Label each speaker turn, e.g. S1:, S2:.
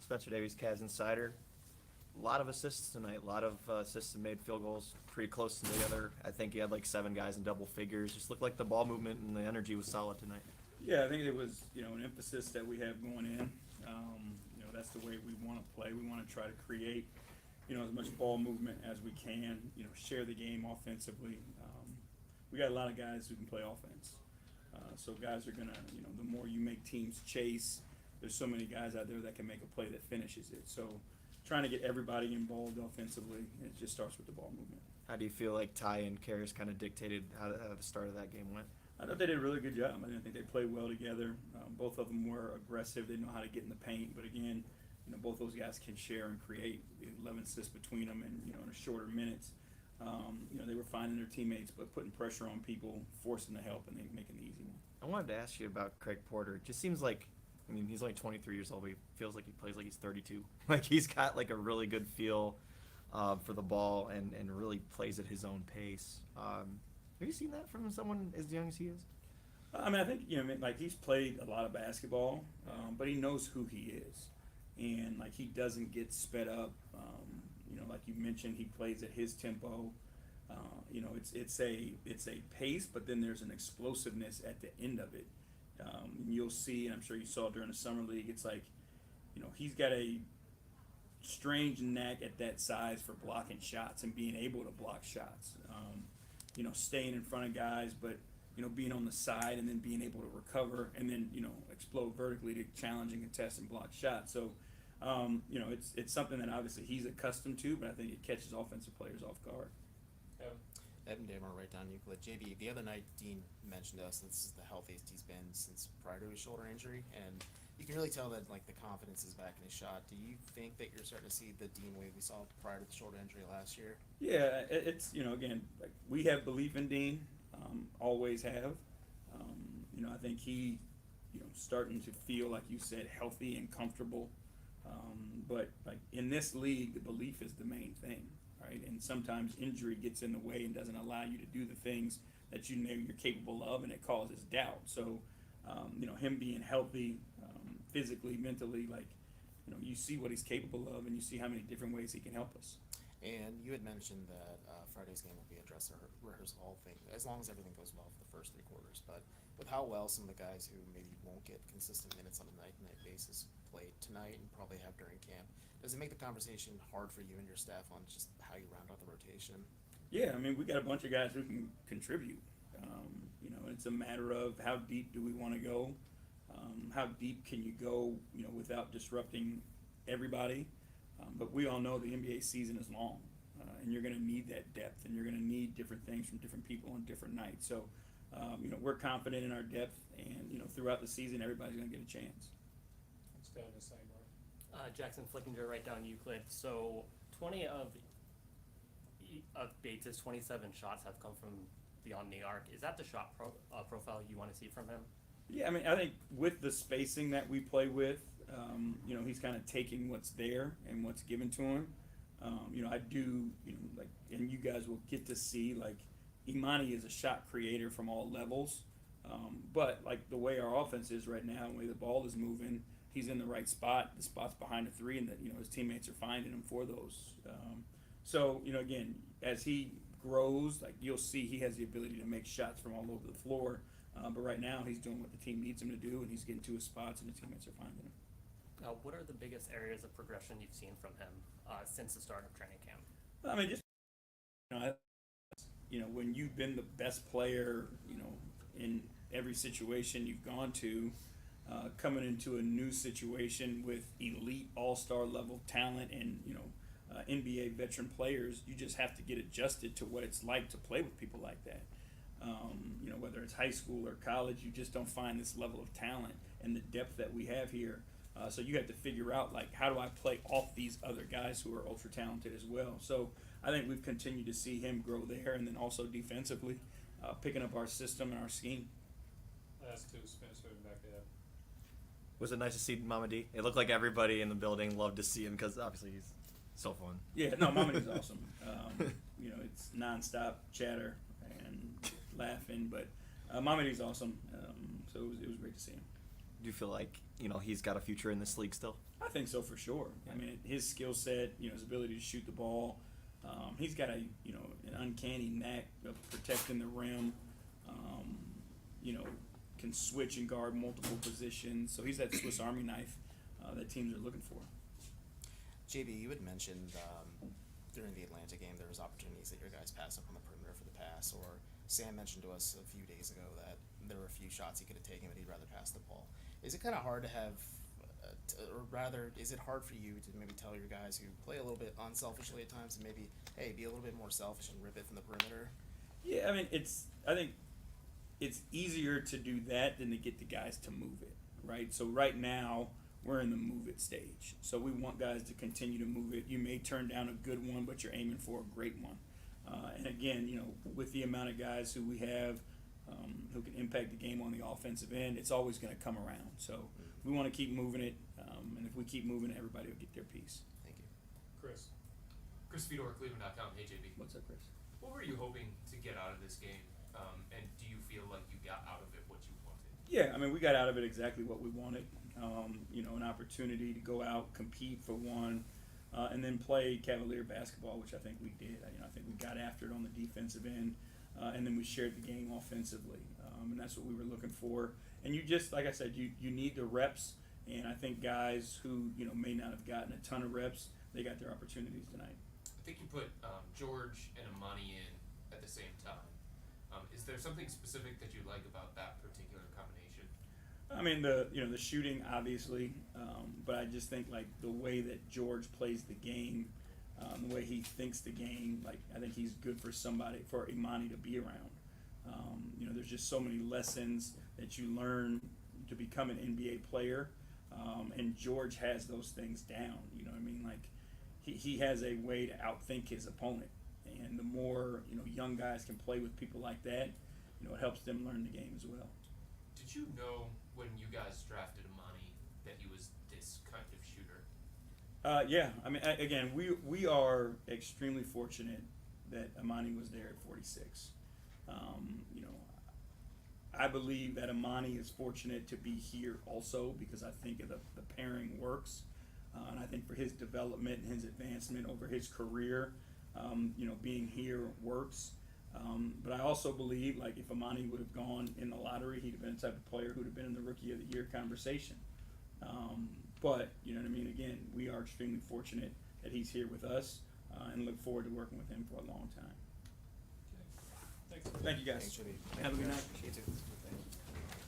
S1: Spencer Davies, Cavs Insider. A lot of assists tonight. A lot of assists and made field goals pretty close together. I think he had like 7 guys in double figures. Just looked like the ball movement and the energy was solid tonight.
S2: Yeah, I think it was, an emphasis that we have going in. That's the way we want to play. We want to try to create, as much ball movement as we can, share the game offensively. We got a lot of guys who can play offense. So guys are going to, the more you make teams chase, there's so many guys out there that can make a play that finishes it. So trying to get everybody involved offensively, it just starts with the ball movement.
S1: How do you feel like Ty and Karras kind of dictated how the start of that game went?
S2: I thought they did a really good job. I think they played well together. Both of them were aggressive. They know how to get in the paint. But again, both those guys can share and create. 11 assists between them, and in a shorter minutes, they were finding their teammates, but putting pressure on people, forcing the help, and then making the easy one.
S1: I wanted to ask you about Craig Porter. It just seems like, he's only 23 years old, but he feels like he plays like he's 32. Like he's got like a really good feel for the ball and really plays at his own pace. Have you seen that from someone as young as he is?
S2: I think, he's played a lot of basketball, but he knows who he is. And, he doesn't get sped up. Like you mentioned, he plays at his tempo. It's a pace, but then there's an explosiveness at the end of it. You'll see, and I'm sure you saw during the summer league, it's like, he's got a strange knack at that size for blocking shots and being able to block shots. Staying in front of guys, but being on the side and then being able to recover and then explode vertically to challenge and contest and block shots. So it's something that obviously he's accustomed to, but I think it catches offensive players off guard.
S3: Evan Damar, right down Euclid. JB, the other night Dean mentioned to us that this is the healthiest he's been since prior to his shoulder injury, and you can really tell that the confidence is back in his shot. Do you think that you're starting to see the Dean wave we saw prior to the shoulder injury last year?
S2: Yeah, it's again, we have belief in Dean, always have. I think he starting to feel, like you said, healthy and comfortable. But in this league, the belief is the main thing, right? And sometimes injury gets in the way and doesn't allow you to do the things that you're capable of, and it causes doubt. So, him being healthy, physically, mentally, you see what he's capable of, and you see how many different ways he can help us.
S3: And you had mentioned that Friday's game will be a dress rehearsal thing, as long as everything goes well for the first 3 quarters. But with how well some of the guys who maybe won't get consistent minutes on a night-to-night basis played tonight and probably have during camp, does it make the conversation hard for you and your staff on just how you round out the rotation?
S2: Yeah, we got a bunch of guys who can contribute. It's a matter of how deep do we want to go? How deep can you go, without disrupting everybody? But we all know the NBA season is long, and you're going to need that depth, and you're going to need different things from different people on different nights. So, we're confident in our depth, and, throughout the season, everybody's going to get a chance.
S4: Let's go the same way.
S5: Jackson Flickinger right down Euclid. So 20 of Bates' 27 shots have come from beyond the arc. Is that the shot profile you want to see from him?
S2: Yeah, I think with the spacing that we play with, he's kind of taking what's there and what's given to him. I do, and you guys will get to see, Imani is a shot creator from all levels. But, the way our offense is right now, the way the ball is moving, he's in the right spot. The spot's behind the 3, and that, his teammates are finding him for those. So, again, as he grows, you'll see he has the ability to make shots from all over the floor. But right now, he's doing what the team needs him to do, and he's getting to his spots, and the teammates are finding him.
S5: What are the biggest areas of progression you've seen from him since the start of training camp?
S2: When you've been the best player, in every situation you've gone to, coming into a new situation with elite all-star level talent and, NBA veteran players, you just have to get adjusted to what it's like to play with people like that. Whether it's high school or college, you just don't find this level of talent and the depth that we have here. So you have to figure out, how do I play off these other guys who are ultra talented as well? So I think we've continued to see him grow there, and then also defensively, picking up our system and our scheme.
S4: Last 2 spins moving back ahead.
S1: Was it nice to see Mamadi? It looked like everybody in the building loved to see him because obviously he's so fun.
S2: Yeah, no, Mamadi's awesome. It's nonstop chatter and laughing, but Mamadi's awesome. So it was great to see him.
S1: Do you feel like he's got a future in this league still?
S2: I think so for sure. I mean, his skill set, his ability to shoot the ball. He's got an uncanny knack of protecting the rim. Can switch and guard multiple positions. So he's that Swiss Army knife that teams are looking for.
S3: JB, you had mentioned during the Atlanta game there was opportunities that your guys passed up on the perimeter for the pass, or Sam mentioned to us a few days ago that there were a few shots he could have taken, but he'd rather pass the ball. Is it kind of hard to have, or rather, is it hard for you to maybe tell your guys who play a little bit unselfishly at times to maybe, hey, be a little bit more selfish and rip it from the perimeter?
S2: Yeah, I mean, I think it's easier to do that than to get the guys to move it, right? So right now, we're in the move it stage. So we want guys to continue to move it. You may turn down a good one, but you're aiming for a great one. And again, with the amount of guys who we have who can impact the game on the offensive end, it's always going to come around. So we want to keep moving it, and if we keep moving it, everybody will get their piece.
S3: Thank you.
S4: Chris.
S6: Chris Fedor, Cleveland.com. Hey, JB.
S2: What's up, Chris?
S6: What were you hoping to get out of this game? And do you feel like you got out of it what you wanted?
S2: Yeah, I mean, we got out of it exactly what we wanted. An opportunity to go out, compete for one, and then play Cavalier basketball, which I think we did. I think we got after it on the defensive end, and then we shared the game offensively, and that's what we were looking for. And you just, like I said, you need the reps, and I think guys who may not have gotten a ton of reps, they got their opportunities tonight.
S6: I think you put George and Amani in at the same time. Is there something specific that you like about that particular combination?
S2: I mean, the shooting, obviously, but I just think, like, the way that George plays the game, the way he thinks the game, like, I think he's good for Imani to be around. There's just so many lessons that you learn to become an NBA player, and George has those things down. You know what I mean? Like, he has a way to outthink his opponent, and the more young guys can play with people like that, it helps them learn the game as well.
S6: Did you know when you guys drafted Amani that he was this kind of shooter?
S2: Yeah, I mean, again, we are extremely fortunate that Amani was there at 46. I believe that Amani is fortunate to be here also because I think the pairing works. And I think for his development and his advancement over his career, being here works. But I also believe, like, if Amani would have gone in the lottery, he'd have been the type of player who would have been in the Rookie of the Year conversation. But, you know what I mean? Again, we are extremely fortunate that he's here with us and look forward to working with him for a long time.
S4: Okay. Thanks.
S2: Thank you, guys.
S3: Thanks, JB.
S2: Have a good night.
S3: You too.